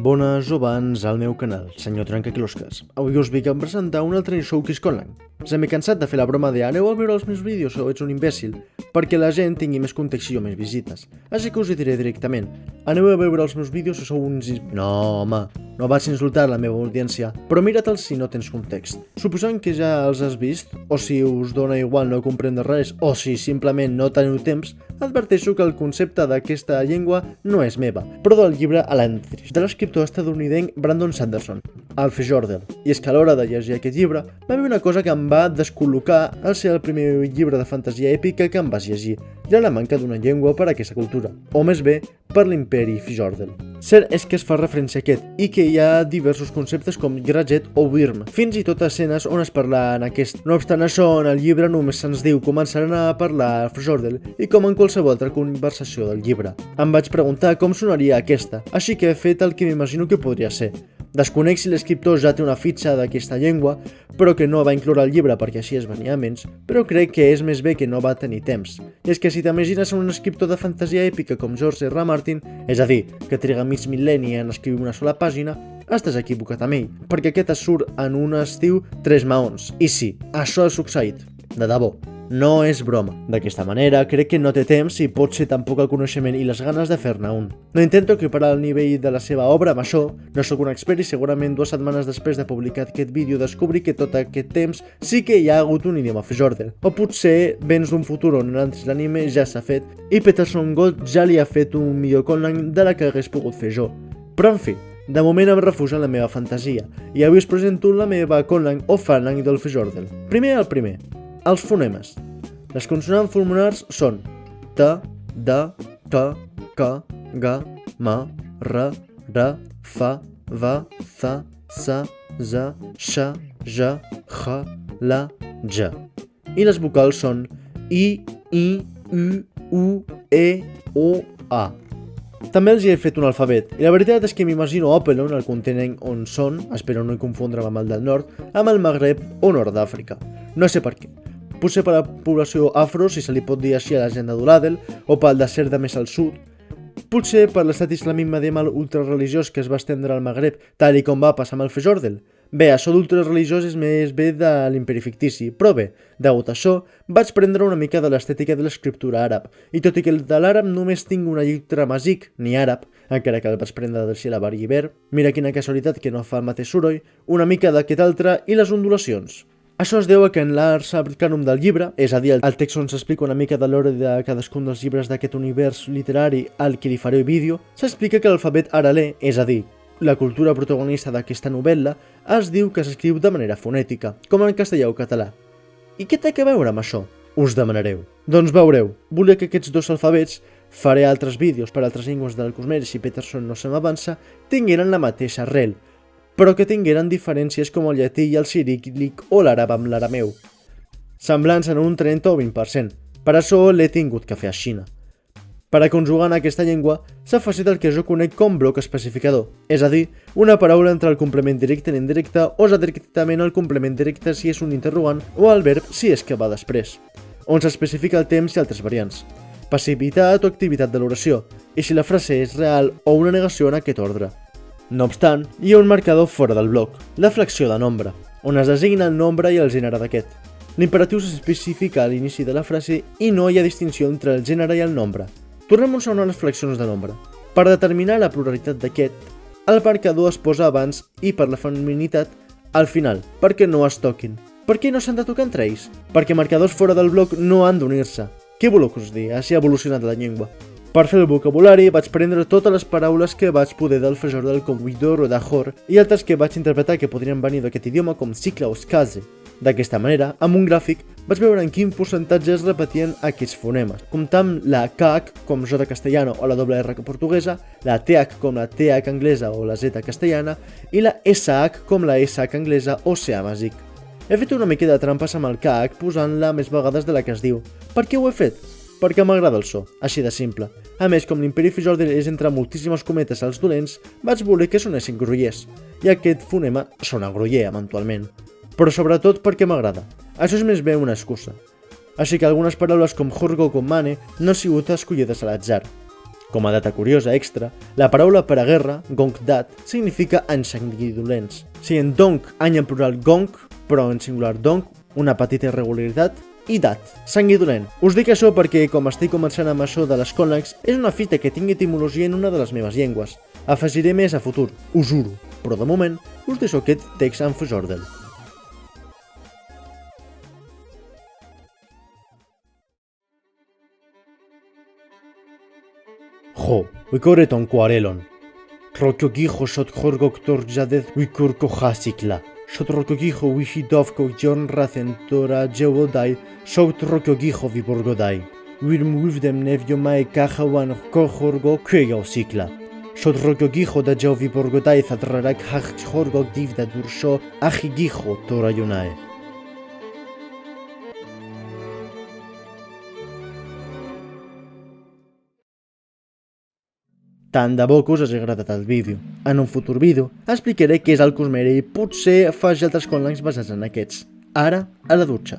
Bones o bans al meu canal, senyor Trencaclosques. Avui us vinc a presentar un altre show que és online. Ja m'he cansat de fer la broma de aneu a veure els meus vídeos o ets un imbècil, perquè la gent tingui més context i més visites. Així que us hi diré directament. Aneu a veure els meus vídeos o sou uns... No, home, no vaig insultar la meva audiència, però mira't-els si no tens context. Suposant que ja els has vist, o si us dona igual no comprendre res, o si simplement no teniu temps, adverteixo que el concepte d'aquesta llengua no és meva, però del llibre Elantris, de l'escriptor estadounidenc Brandon Sanderson, el Fjordell. I és que a l'hora de llegir aquest llibre va haver una cosa que em va descol·locar al ser el primer llibre de fantasia èpica que em vas llegir. Era la manca d'una llengua per a aquesta cultura, o més bé, per l'imperi Fjordell. Cert és que es fa referència a aquest, i que hi ha diversos conceptes com Grajet o Wyrm, fins i tot escenes on es parla en aquest. No obstant això, en el llibre només se'ns diu començaran a parlar a Fjordell i com en qualsevol altra conversació del llibre. Em vaig preguntar com sonaria aquesta, així que he fet el que m'imagino que podria ser. Desconec si l'escriptor ja té una fitxa d'aquesta llengua, però que no va incloure el llibre perquè així es venia menys, però crec que és més bé que no va tenir temps. I és que si t'imagines un escriptor de fantasia èpica com George R. Martin, és a dir, que triga mig mil·lenni en escriure una sola pàgina, estàs equivocat amb ell, perquè aquest es surt en un estiu 3 maons. I sí, això ha succeït, de debò. No és broma. D'aquesta manera, crec que no té temps i pot ser tampoc el coneixement i les ganes de fer-ne un. No intento equiparar el nivell de la seva obra amb això, no sóc un expert i segurament 2 setmanes després de publicar aquest vídeo descobri que tot aquest temps sí que hi ha hagut un idioma Fjordell. O potser vens d'un futur on antes l'anime ja s'ha fet i Peterson Gold ja li ha fet un millor conlang de la que hagués pogut fer jo. Però en fi, de moment em refugio en la meva fantasia i avui us presento la meva conlang o fanlang del Fjordell. Primer el primer. Els fonemes. Les consonants pulmonars són T, D, T, K, G, M, R, R, F, V, C, S, Z, Š, J, H, L, J. I les vocals són I, U, U, E, O, A. També els hi he fet un alfabet, i la veritat és que m'imagino Opelon, el continent on són, espero no confondre'm amb el del nord, amb el Magreb o nord d'Àfrica. No sé per què. Potser per la població afro, si se li pot dir així a la gent de Duladel, o pel desert de més al sud. Potser per l'estat islàmic medieval ultrareligiós que es va estendre al Magreb, tal i com va passar amb el Fjordell. Bé, això d'ultrareligiós és més bé de l'imperi fictici, però bé, degut a això, vaig prendre una mica de l'estètica de l'escriptura àrab, i tot i que de l'àrab només tinc una lletra masic, ni àrab, encara que el vaig prendre del sil·labari iber, mira quina casualitat que no fa el mateix soroll, una mica d'aquest altre i les ondulacions. Això es deu a que en l'art arcanum del llibre, és a dir, el text on s'explica una mica de l'hora de cadascun dels llibres d'aquest univers literari al que li faré vídeo, s'explica que l'alfabet aralè, és a dir, la cultura protagonista d'aquesta novel·la, es diu que s'escriu de manera fonètica, com en castellà o català. I què té a veure amb això? Us demanareu. Doncs veureu, volia que aquests dos alfabets, faré altres vídeos per altres llengües del Cosmere si Peterson no se m'avança, tingueren la mateixa arrel, però que tingueren diferències com el llatí i el ciríl·lic o l'àrab amb l'arameu, semblants en un 30 o 20%. Per això l'he tingut que fer a Xina. Per a conjugar en aquesta llengua s'ha afegit el que jo conec com bloc especificador, és a dir, una paraula entre el complement directe i l'indirecte o ja directament el complement directe si és un interrogant o el verb si és que va després, on s'especifica el temps i altres variants, passivitat o activitat de l'oració, i si la frase és real o una negació en aquest ordre. No obstant, hi ha un marcador fora del bloc, la flexió de nombre, on es designa el nombre i el gènere d'aquest. L'imperatiu s'especifica a l'inici de la frase i no hi ha distinció entre el gènere i el nombre. Tornem un segon a les flexions de nombre. Per determinar la pluralitat d'aquest, el marcador es posa abans i per la feminitat al final, perquè no es toquin. Per què no s'han de tocar entre ells? Perquè marcadors fora del bloc no han d'unir-se. Què voleu que us digui? Així ha evolucionat la llengua. Per fer el vocabulari vaig prendre totes les paraules que vaig poder del Fjordell com Widor o Dahor i altres que vaig interpretar que podrien venir d'aquest idioma com Cikla o Skaze. D'aquesta manera, amb un gràfic, vaig veure en quin percentatge es repetien aquests fonemes, comptant la KH com J castellana o la doble R portuguesa, la TH com la TH anglesa o la Z castellana i la SH com la SH anglesa o CH bàsic. He fet una mica de trampes amb el KH posant-la més vegades de la que es diu. Per què ho he fet? Perquè m'agrada el so, així de simple. A més, com l'imperi Fjordell és entre moltíssimes cometes als dolents, vaig voler que sonessin grollers, i aquest fonema sona groller eventualment. Però sobretot perquè m'agrada. Això és més bé una excusa. Així que algunes paraules com Horgo o com Mane no han sigut escollides a l'atzar. Com a data curiosa extra, la paraula per a guerra, gongdat, significa anys sanguinolents. Si en dong, any en plural gong, però en singular dong, una petita irregularitat, i dat, sanguinolent. Us dic això perquè, com estic començant amb això de les cònlegs, és una fita que tingui etimologia en una de les meves llengües. Afegiré més a futur, us juro, però de moment us deixo aquest text en Fujordel. Jo, wikoreton kuarelon. Rokogijo shotjorgok torjadez wikurko hasikla. Shotrokogijo wishidovko jornracen tora jevodai, shotrokogijo viborgodai. Wirm wivdem nevyomae kahawan kohorgo kwegao sikla. Shotrokogijo da jev viborgodai zadrarak hachjorgok divda dursho ahigijo tora yonae. Tant de bo que us hagi agradat el vídeo. En un futur vídeo explicaré què és el Cosmere i potser faci altres conlangs basats en aquests. Ara, a la dutxa.